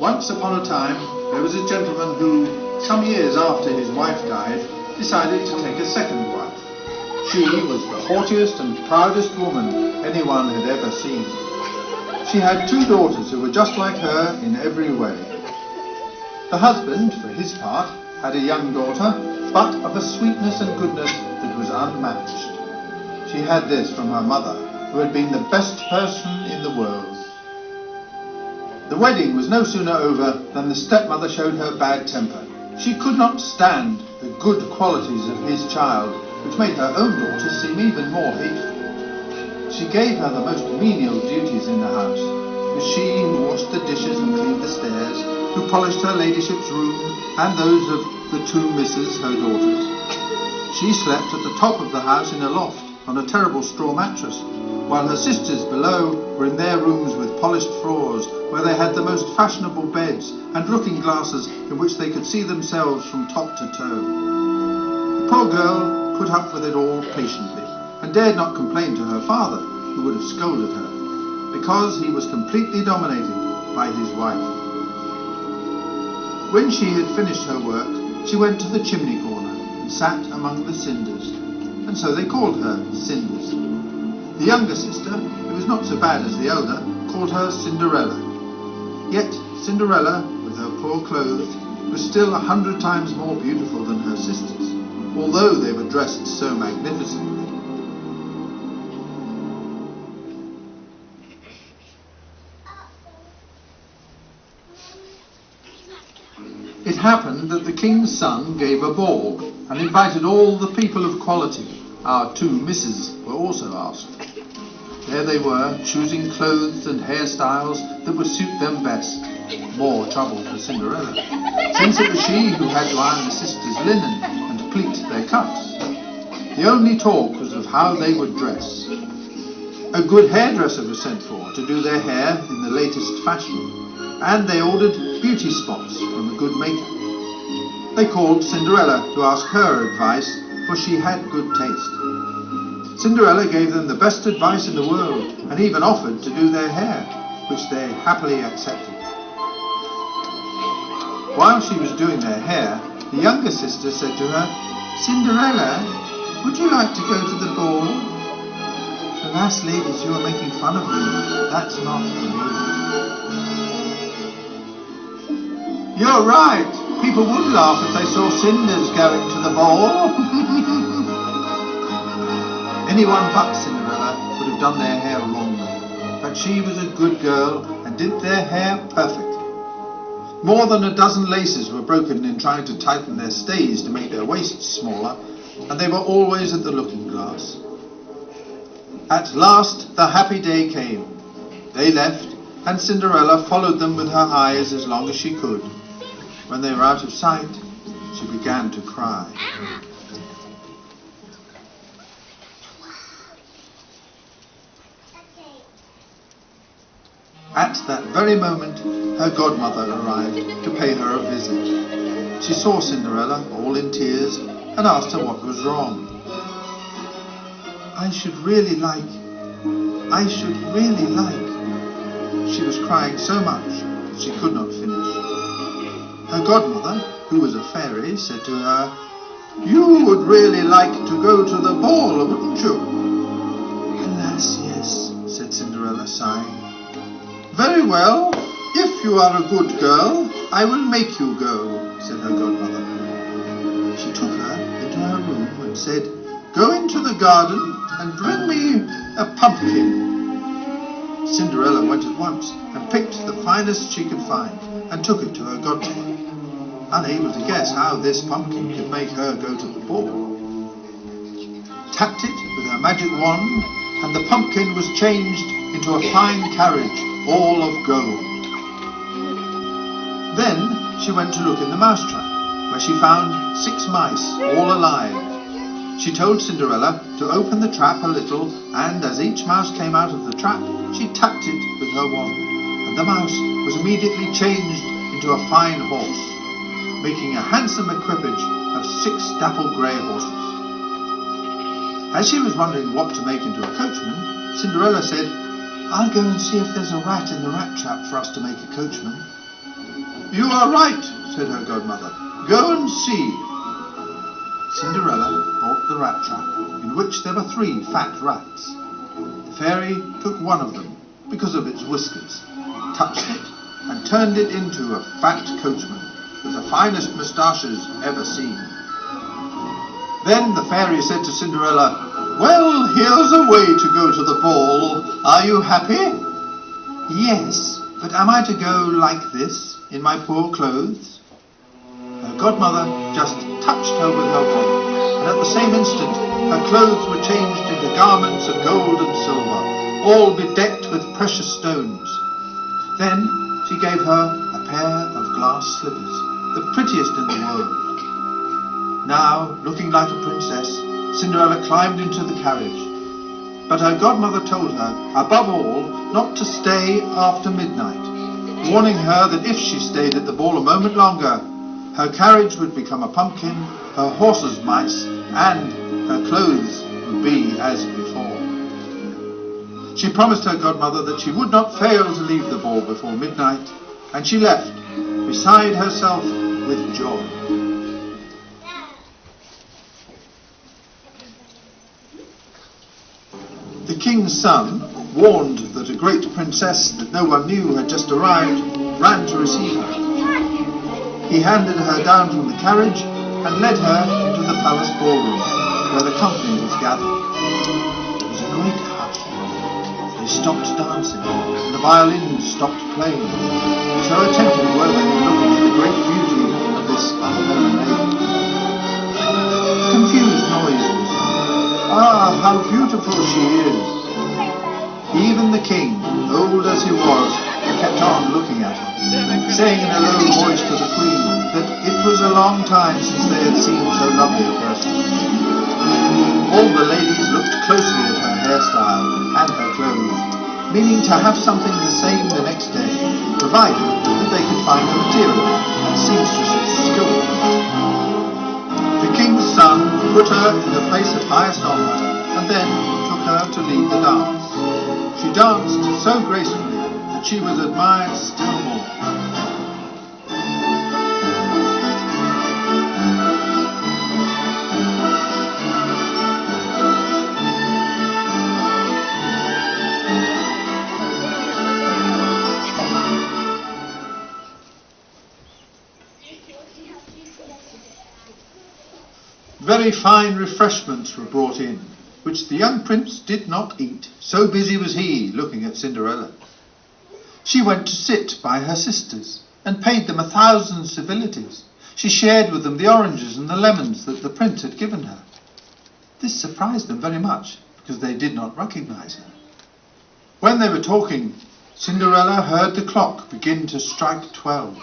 Once upon a time, there was a gentleman who, some years after his wife died, decided to take a second wife. She was the haughtiest and proudest woman anyone had ever seen. She had 2 daughters who were just like her in every way. The husband, for his part, had a young daughter, but of a sweetness and goodness that was unmatched. She had this from her mother, who had been the best person in the world. The wedding was no sooner over than the stepmother showed her bad temper. She could not stand the good qualities of his child, which made her own daughter seem even more hateful. She gave her the most menial duties in the house. It was she who washed the dishes and cleaned the stairs, who polished her ladyship's room and those of the 2 misses, her daughters. She slept at the top of the house in a loft on a terrible straw mattress, while her sisters below were in their rooms with polished floors, where they had the most fashionable beds and looking glasses in which they could see themselves from top to toe. The poor girl put up with it all patiently, and dared not complain to her father, who would have scolded her, because he was completely dominated by his wife. When she had finished her work, she went to the chimney corner and sat among the cinders, and so they called her Cinders. The younger sister, who was not so bad as the elder, called her Cinderella. Yet Cinderella, with her poor clothes, was still 100 times more beautiful than her sisters, although they were dressed so magnificently. It happened that the king's son gave a ball and invited all the people of quality. Our 2 misses were also asked. There they were, choosing clothes and hairstyles that would suit them best. More trouble for Cinderella, since it was she who had to iron the sisters' linen and pleat their cuffs. The only talk was of how they would dress. A good hairdresser was sent for to do their hair in the latest fashion, and they ordered beauty spots from a good maker. They called Cinderella to ask her advice, for she had good taste. Cinderella gave them the best advice in the world, and even offered to do their hair, which they happily accepted. While she was doing their hair, the younger sister said to her, "Cinderella, would you like to go to the ball?" "Alas, ladies, you are making fun of me. That's not for me." "You're right. People would laugh if they saw Cinders going to the ball." Anyone but Cinderella would have done their hair wrongly, but she was a good girl and did their hair perfectly. More than a dozen laces were broken in trying to tighten their stays to make their waists smaller, and they were always at the looking glass. At last the happy day came. They left, and Cinderella followed them with her eyes as long as she could. When they were out of sight, she began to cry. At that very moment, her godmother arrived to pay her a visit. She saw Cinderella, all in tears, and asked her what was wrong. I should really like. She was crying so much that she could not finish. Her godmother, who was a fairy, said to her, "You would really like to go to the ball, wouldn't you?" "Alas, yes," said Cinderella, sighing. "Very well, if you are a good girl, I will make you go," said her godmother. She took her into her room and said, "Go into the garden and bring me a pumpkin." Cinderella went at once and picked the finest she could find and took it to her godmother, unable to guess how this pumpkin could make her go to the ball. Tapped it with her magic wand, and the pumpkin was changed into a fine carriage, all of gold. Then she went to look in the mousetrap, where she found 6 mice, all alive. She told Cinderella to open the trap a little, and as each mouse came out of the trap, she tapped it with her wand, and the mouse was immediately changed into a fine horse, making a handsome equipage of 6 dapple grey horses. As she was wondering what to make into a coachman, Cinderella said, "I'll go and see if there's a rat in the rat trap for us to make a coachman." "You are right," said her godmother. "Go and see." Cinderella brought the rat trap, in which there were 3 fat rats. The fairy took one of them, because of its whiskers, touched it, and turned it into a fat coachman, with the finest moustaches ever seen. Then the fairy said to Cinderella, "Well, here's a way to go to the ball. Are you happy?" "Yes, but am I to go like this, in my poor clothes?" Her godmother just touched her with her wand, and at the same instant her clothes were changed into garments of gold and silver, all bedecked with precious stones. Then she gave her a pair of glass slippers, the prettiest in the world. Now, looking like a princess, Cinderella climbed into the carriage. But her godmother told her, above all, not to stay after midnight, warning her that if she stayed at the ball a moment longer, her carriage would become a pumpkin, her horses mice, and her clothes would be as before. She promised her godmother that she would not fail to leave the ball before midnight, and she left, beside herself with joy. The king's son, warned that a great princess that no one knew had just arrived, ran to receive her. He handed her down from the carriage and led her into the palace ballroom, where the company was gathered. There was a great hush. They stopped dancing, and the violins stopped playing. So attentive were they in looking at the great beauty of this unknown lady. Confused noise was heard. "Ah, how beautiful she is!" Even the king, old as he was, kept on looking at her, saying in a low voice to the queen that it was a long time since they had seen so lovely a person. All the ladies looked closely at her hairstyle and her clothes, meaning to have something the same the next day, provided that they could find the material and seamstresses skillful. The king's son put her in the place of highest honor, and then took her to lead the dance. She danced so gracefully that she was admired still more. Very fine refreshments were brought in, which the young prince did not eat, so busy was he looking at Cinderella. She went to sit by her sisters and paid them 1,000 civilities. She shared with them the oranges and the lemons that the prince had given her. This surprised them very much, because they did not recognize her. When they were talking, Cinderella heard the clock begin to strike 12.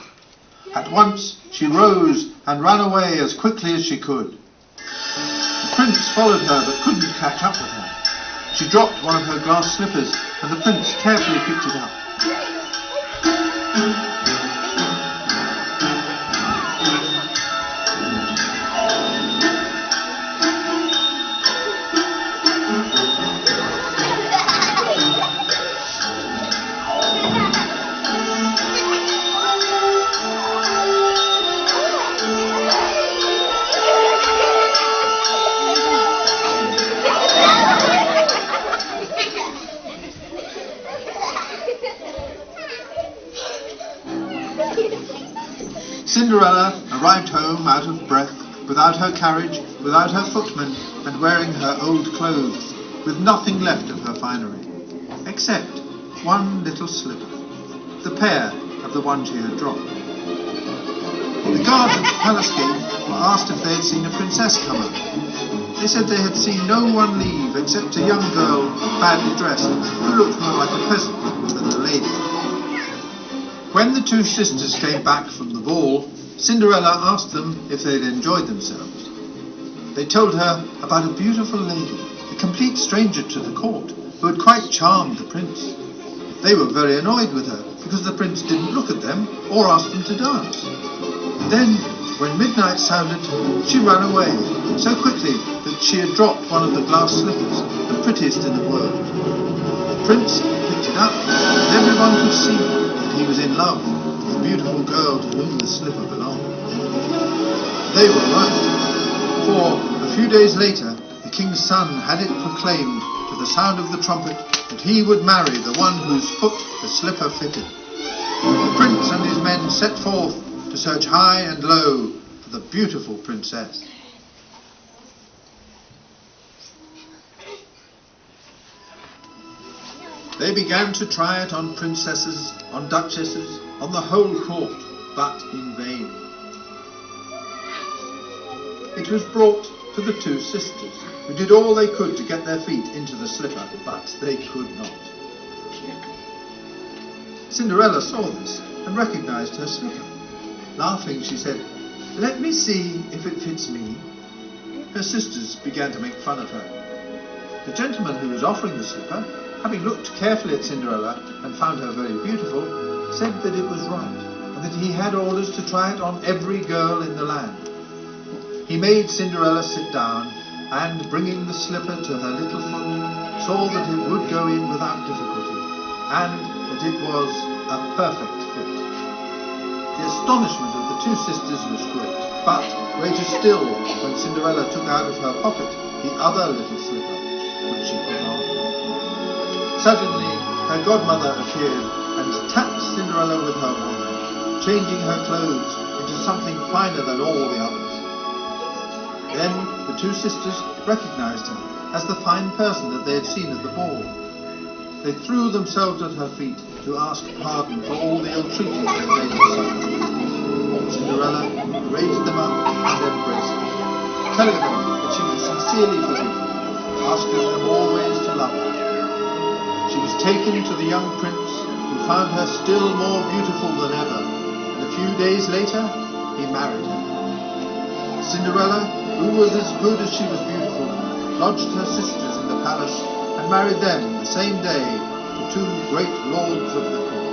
At once she rose and ran away as quickly as she could. The prince followed her but couldn't catch up with her. She dropped one of her glass slippers and the prince carefully picked it up. Cinderella arrived home out of breath, without her carriage, without her footman, and wearing her old clothes, with nothing left of her finery, except one little slipper, the pair of the one she had dropped. The guards at the palace gate were asked if they had seen a princess come out. They said they had seen no one leave except a young girl, badly dressed, who looked more like a peasant than a lady. When the 2 sisters came back from the ball, Cinderella asked them if they had enjoyed themselves. They told her about a beautiful lady, a complete stranger to the court, who had quite charmed the prince. They were very annoyed with her, because the prince didn't look at them or ask them to dance. Then, when midnight sounded, she ran away, so quickly that she had dropped one of the glass slippers, the prettiest in the world. The prince picked it up, and everyone could see that he was in love with the beautiful girl to whom the slipper belonged. They were right, for a few days later the king's son had it proclaimed to the sound of the trumpet that he would marry the one whose foot the slipper fitted. The prince and his men set forth to search high and low for the beautiful princess. They began to try it on princesses, on duchesses, on the whole court, but in vain. It was brought to the two sisters, who did all they could to get their feet into the slipper, but they could not. Cinderella saw this and recognized her slipper. Laughing, she said, "Let me see if it fits me." Her sisters began to make fun of her. The gentleman who was offering the slipper, having looked carefully at Cinderella and found her very beautiful, said that it was right, and that he had orders to try it on every girl in the land. He made Cinderella sit down, and bringing the slipper to her little foot, saw that it would go in without difficulty, and that it was a perfect fit. The astonishment of the two sisters was great, but greater still when Cinderella took out of her pocket the other little slipper, which she put on. Suddenly her godmother appeared and tapped Cinderella with her wand, changing her clothes into something finer than all the others. Then the two sisters recognized her as the fine person that they had seen at the ball. They threw themselves at her feet to ask pardon for all the ill treatment they made her suffer. Cinderella raised them up and embraced them, telling them that she would sincerely forgive them, asking them always to love her. She was taken to the young prince, who found her still more beautiful than ever, and a few days later he married her. Cinderella, who was as good as she was beautiful, lodged her sisters in the palace and married them the same day to two great lords of the court.